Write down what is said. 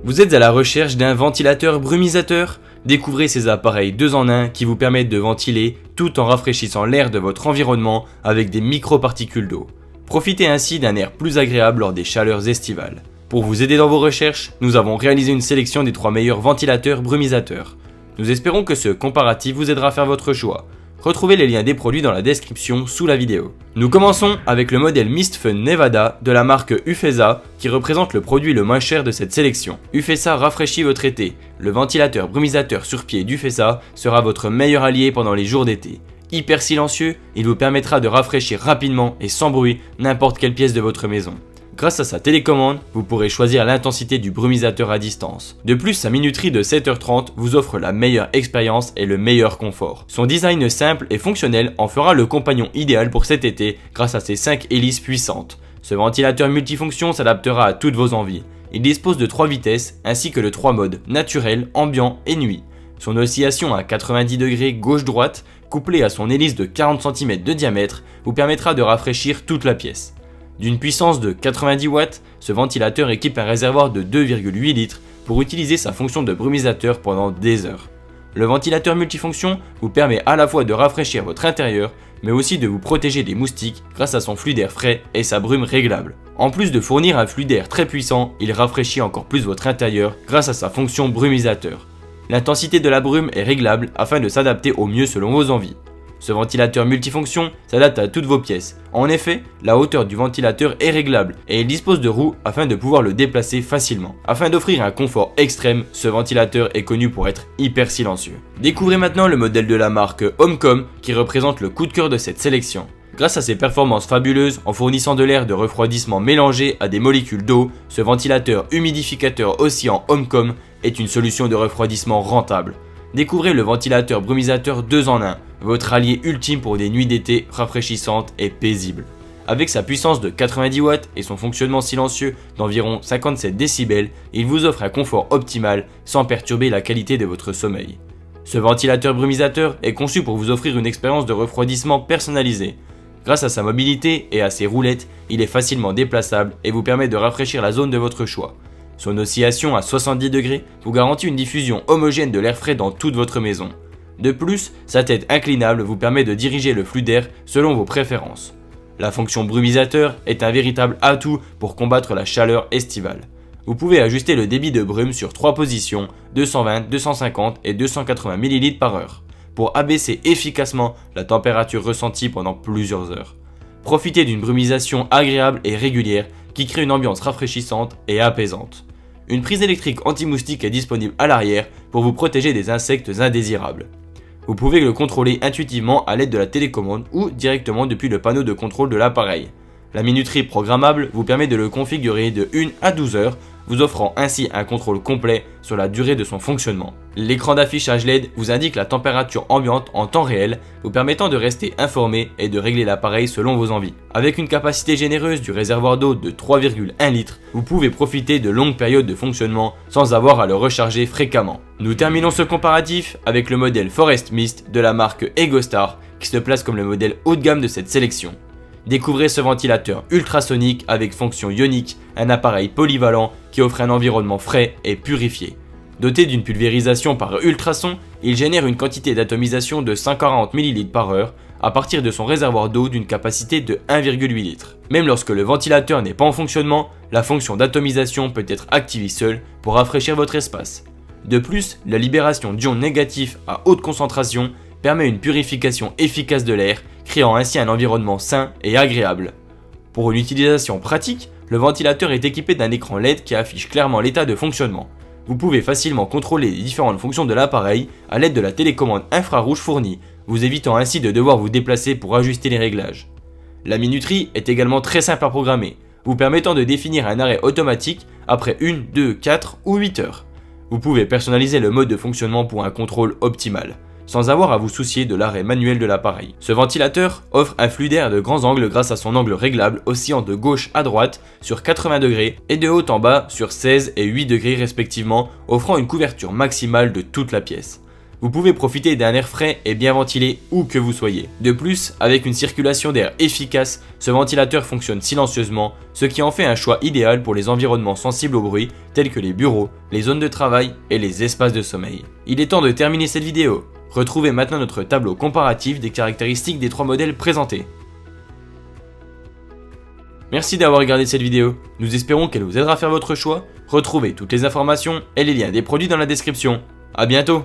Vous êtes à la recherche d'un ventilateur brumisateur? Découvrez ces appareils 2 en 1 qui vous permettent de ventiler tout en rafraîchissant l'air de votre environnement avec des microparticules d'eau. Profitez ainsi d'un air plus agréable lors des chaleurs estivales. Pour vous aider dans vos recherches, nous avons réalisé une sélection des 3 meilleurs ventilateurs brumisateurs. Nous espérons que ce comparatif vous aidera à faire votre choix. Retrouvez les liens des produits dans la description sous la vidéo. Nous commençons avec le modèle Mistfun Nevada de la marque Ufesa qui représente le produit le moins cher de cette sélection. Ufesa rafraîchit votre été. Le ventilateur brumisateur sur pied d'Ufesa sera votre meilleur allié pendant les jours d'été. Hyper silencieux, il vous permettra de rafraîchir rapidement et sans bruit n'importe quelle pièce de votre maison. Grâce à sa télécommande, vous pourrez choisir l'intensité du brumisateur à distance. De plus, sa minuterie de 7h30 vous offre la meilleure expérience et le meilleur confort. Son design simple et fonctionnel en fera le compagnon idéal pour cet été grâce à ses 5 hélices puissantes. Ce ventilateur multifonction s'adaptera à toutes vos envies. Il dispose de 3 vitesses ainsi que de 3 modes, naturel, ambiant et nuit. Son oscillation à 90 degrés gauche-droite, couplée à son hélice de 40 cm de diamètre, vous permettra de rafraîchir toute la pièce. D'une puissance de 90 watts, ce ventilateur équipe un réservoir de 2,8 litres pour utiliser sa fonction de brumisateur pendant des heures. Le ventilateur multifonction vous permet à la fois de rafraîchir votre intérieur, mais aussi de vous protéger des moustiques grâce à son flux d'air frais et sa brume réglable. En plus de fournir un flux d'air très puissant, il rafraîchit encore plus votre intérieur grâce à sa fonction brumisateur. L'intensité de la brume est réglable afin de s'adapter au mieux selon vos envies. Ce ventilateur multifonction s'adapte à toutes vos pièces. En effet, la hauteur du ventilateur est réglable et il dispose de roues afin de pouvoir le déplacer facilement. Afin d'offrir un confort extrême, ce ventilateur est connu pour être hyper silencieux. Découvrez maintenant le modèle de la marque Homecom qui représente le coup de cœur de cette sélection. Grâce à ses performances fabuleuses en fournissant de l'air de refroidissement mélangé à des molécules d'eau, ce ventilateur humidificateur oscillant Homecom est une solution de refroidissement rentable. Découvrez le ventilateur brumisateur 2 en 1, votre allié ultime pour des nuits d'été rafraîchissantes et paisibles. Avec sa puissance de 90 watts et son fonctionnement silencieux d'environ 57 décibels, il vous offre un confort optimal sans perturber la qualité de votre sommeil. Ce ventilateur brumisateur est conçu pour vous offrir une expérience de refroidissement personnalisée. Grâce à sa mobilité et à ses roulettes, il est facilement déplaçable et vous permet de rafraîchir la zone de votre choix. Son oscillation à 70 degrés vous garantit une diffusion homogène de l'air frais dans toute votre maison. De plus, sa tête inclinable vous permet de diriger le flux d'air selon vos préférences. La fonction brumisateur est un véritable atout pour combattre la chaleur estivale. Vous pouvez ajuster le débit de brume sur 3 positions, 220, 250 et 280 ml par heure, pour abaisser efficacement la température ressentie pendant plusieurs heures. Profitez d'une brumisation agréable et régulière qui crée une ambiance rafraîchissante et apaisante. Une prise électrique anti-moustique est disponible à l'arrière pour vous protéger des insectes indésirables. Vous pouvez le contrôler intuitivement à l'aide de la télécommande ou directement depuis le panneau de contrôle de l'appareil. La minuterie programmable vous permet de le configurer de 1 à 12 heures, vous offrant ainsi un contrôle complet sur la durée de son fonctionnement. L'écran d'affichage LED vous indique la température ambiante en temps réel, vous permettant de rester informé et de régler l'appareil selon vos envies. Avec une capacité généreuse du réservoir d'eau de 3,1 litres, vous pouvez profiter de longues périodes de fonctionnement sans avoir à le recharger fréquemment. Nous terminons ce comparatif avec le modèle Forest Mist de la marque Egostar qui se place comme le modèle haut de gamme de cette sélection. Découvrez ce ventilateur ultrasonique avec fonction ionique, un appareil polyvalent qui offre un environnement frais et purifié. Doté d'une pulvérisation par ultrasons, il génère une quantité d'atomisation de 140 ml par heure à partir de son réservoir d'eau d'une capacité de 1,8 litre. Même lorsque le ventilateur n'est pas en fonctionnement, la fonction d'atomisation peut être activée seule pour rafraîchir votre espace. De plus, la libération d'ions négatifs à haute concentration permet une purification efficace de l'air, créant ainsi un environnement sain et agréable. Pour une utilisation pratique, le ventilateur est équipé d'un écran LED qui affiche clairement l'état de fonctionnement. Vous pouvez facilement contrôler les différentes fonctions de l'appareil à l'aide de la télécommande infrarouge fournie, vous évitant ainsi de devoir vous déplacer pour ajuster les réglages. La minuterie est également très simple à programmer, vous permettant de définir un arrêt automatique après 1, 2, 4 ou 8 heures. Vous pouvez personnaliser le mode de fonctionnement pour un contrôle optimal, sans avoir à vous soucier de l'arrêt manuel de l'appareil. Ce ventilateur offre un flux d'air de grands angles grâce à son angle réglable oscillant de gauche à droite sur 80 degrés et de haut en bas sur 16 et 8 degrés respectivement, offrant une couverture maximale de toute la pièce. Vous pouvez profiter d'un air frais et bien ventilé où que vous soyez. De plus, avec une circulation d'air efficace, ce ventilateur fonctionne silencieusement, ce qui en fait un choix idéal pour les environnements sensibles au bruit, tels que les bureaux, les zones de travail et les espaces de sommeil. Il est temps de terminer cette vidéo. Retrouvez maintenant notre tableau comparatif des caractéristiques des 3 modèles présentés. Merci d'avoir regardé cette vidéo, nous espérons qu'elle vous aidera à faire votre choix. Retrouvez toutes les informations et les liens des produits dans la description. A bientôt!